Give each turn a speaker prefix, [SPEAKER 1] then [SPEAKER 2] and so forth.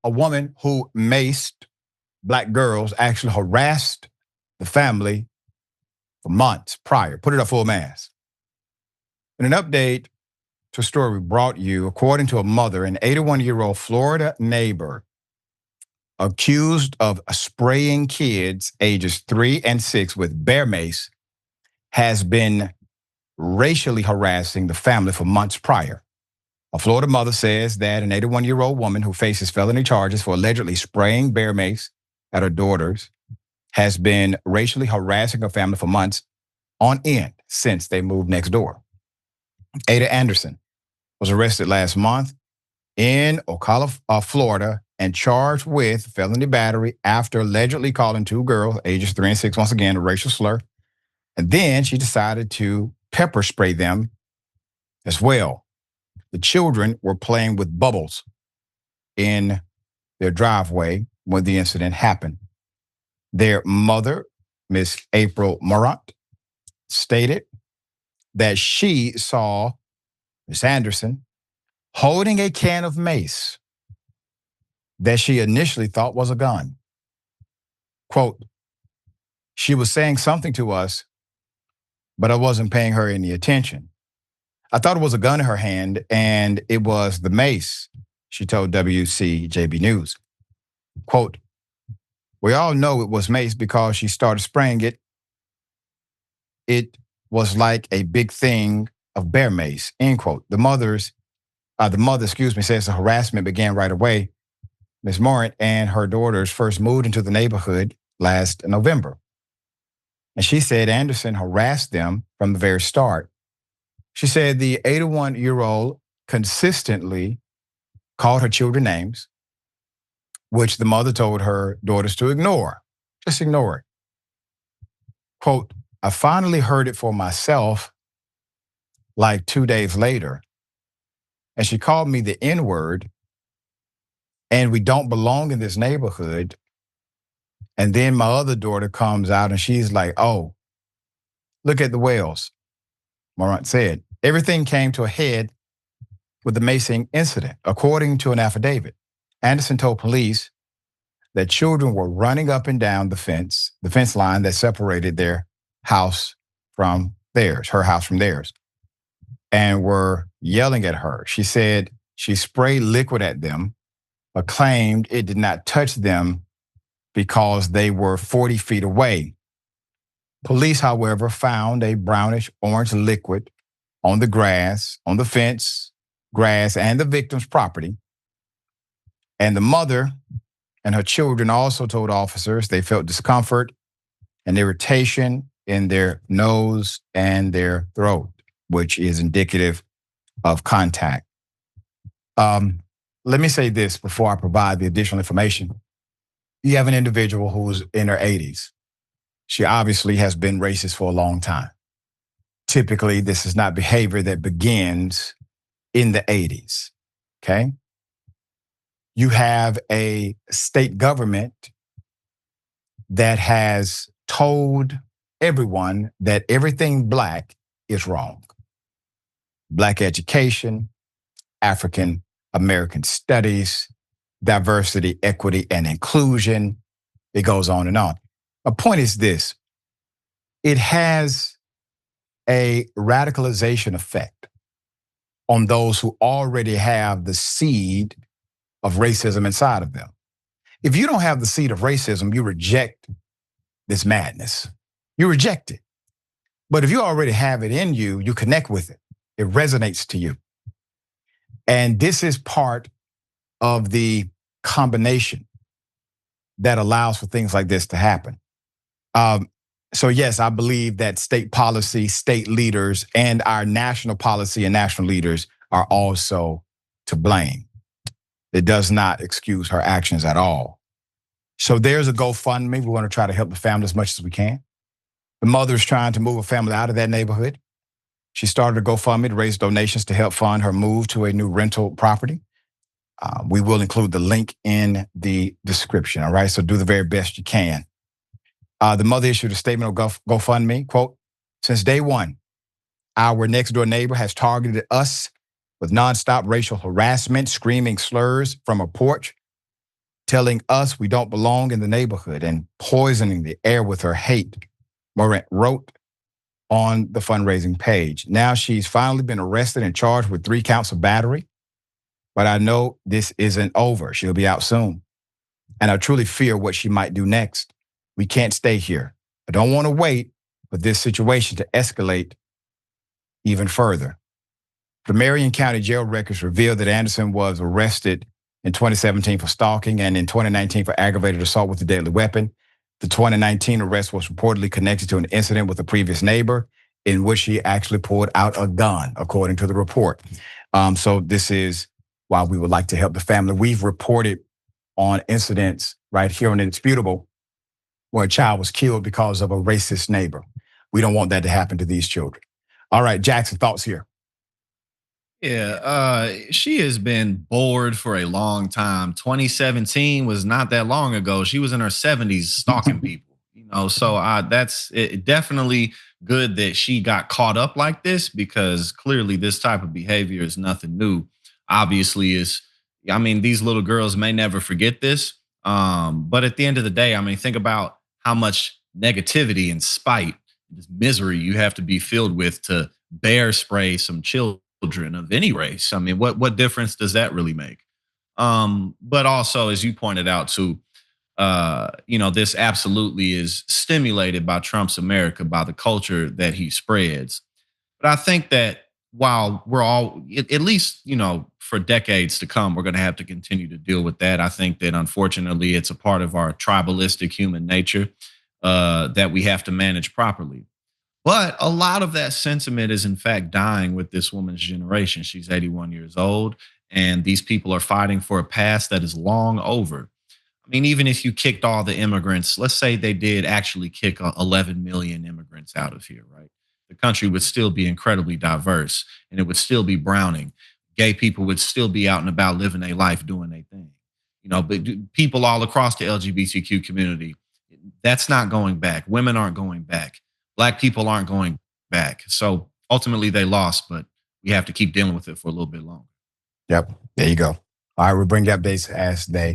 [SPEAKER 1] A woman who maced black girls actually harassed the family for months prior. Put it up full mass. In an update to a story we brought you, according to a mother, an 81-year-old Florida neighbor accused of spraying kids ages 3 and 6 with bear mace has been racially harassing the family for months prior. A Florida mother says that an 81-year-old woman who faces felony charges for allegedly spraying bear mace at her daughters has been racially harassing her family for months on end since they moved next door. Ada Anderson was arrested last month in Ocala, Florida, and charged with felony battery after allegedly calling two girls, ages 3 and 6, once again, a racial slur. And then she decided to pepper spray them as well. The children were playing with bubbles in their driveway when the incident happened. Their mother, Miss April Morant, stated that she saw Miss Anderson holding a can of mace that she initially thought was a gun. Quote, she was saying something to us, but I wasn't paying her any attention. I thought it was a gun in her hand, and it was the mace, she told WCJB News. Quote, we all know it was mace because she started spraying it. It was like a big thing of bear mace, end quote. The mother, says the harassment began right away. Ms. Morant and her daughters first moved into the neighborhood last November. And she said Anderson harassed them from the very start. She said the 81-year-old consistently called her children names, which the mother told her daughters to ignore. Just ignore it. Quote, I finally heard it for myself like 2 days later. And she called me the N-word, and we don't belong in this neighborhood. And then my other daughter comes out and she's like, oh, look at the whales, Morant said. Everything came to a head with the macing incident, according to an affidavit. Anderson told police that children were running up and down the fence line that separated their house from theirs, her house from theirs, and were yelling at her. She said she sprayed liquid at them, but claimed it did not touch them because they were 40 feet away. Police, however, found a brownish orange liquid on the grass, on the fence, grass, and the victim's property. And the mother and her children also told officers they felt discomfort and irritation in their nose and their throat, which is indicative of contact. Let me say this before I provide the additional information. You have an individual who's in her 80s. She obviously has been racist for a long time. Typically, this is not behavior that begins in the 80s, okay? You have a state government that has told everyone that everything black is wrong. Black education, African American studies, diversity, equity, and inclusion. It goes on and on. My point is this. It has a radicalization effect on those who already have the seed of racism inside of them. If you don't have the seed of racism, you reject this madness. You reject it. But if you already have it in you, you connect with it. It resonates to you. And this is part of the combination that allows for things like this to happen. So yes, I believe that state policy, state leaders, and our national policy and national leaders are also to blame. It does not excuse her actions at all. So there's a GoFundMe. We want to try to help the family as much as we can. The mother's trying to move a family out of that neighborhood. She started a GoFundMe to raise donations to help fund her move to a new rental property. We will include the link in the description, all right? So do the very best you can. The mother issued a statement on GoFundMe, quote, since day one, our next door neighbor has targeted us with nonstop racial harassment, screaming slurs from a porch. telling us we don't belong in the neighborhood and poisoning the air with her hate, Morant wrote on the fundraising page. Now she's finally been arrested and charged with 3 counts of battery. But I know this isn't over. She'll be out soon. And I truly fear what she might do next. We can't stay here. I don't want to wait for this situation to escalate even further. The Marion County jail records reveal that Anderson was arrested in 2017 for stalking and in 2019 for aggravated assault with a deadly weapon. The 2019 arrest was reportedly connected to an incident with a previous neighbor in which he actually pulled out a gun, according to the report. So this is why we would like to help the family. We've reported on incidents right here on Indisputable where a child was killed because of a racist neighbor. We don't want that to happen to these children. All right, Jackson, thoughts here?
[SPEAKER 2] Yeah, she has been bored for a long time. 2017 was not that long ago. She was in her 70s stalking people, So that's definitely good that she got caught up like this because clearly this type of behavior is nothing new. Obviously, these little girls may never forget this. But at the end of the day, think about how much negativity and spite, this misery you have to be filled with to bear spray some children of any race. What difference does that really make? But also, as you pointed out, too, this absolutely is stimulated by Trump's America, by the culture that he spreads. But I think that while we're all, at least, for decades to come, we're going to have to continue to deal with that. I think that unfortunately, it's a part of our tribalistic human nature that we have to manage properly. But a lot of that sentiment is, in fact, dying with this woman's generation. She's 81 years old, and these people are fighting for a past that is long over. Even if you kicked all the immigrants, let's say they did actually kick 11 million immigrants out of here, right? The country would still be incredibly diverse and it would still be browning. Gay people would still be out and about living their life, doing their thing. But people all across the LGBTQ community, that's not going back. Women aren't going back. Black people aren't going back. So ultimately they lost, but we have to keep dealing with it for a little bit longer.
[SPEAKER 1] Yep, there you go. All right, we'll bring you updates as they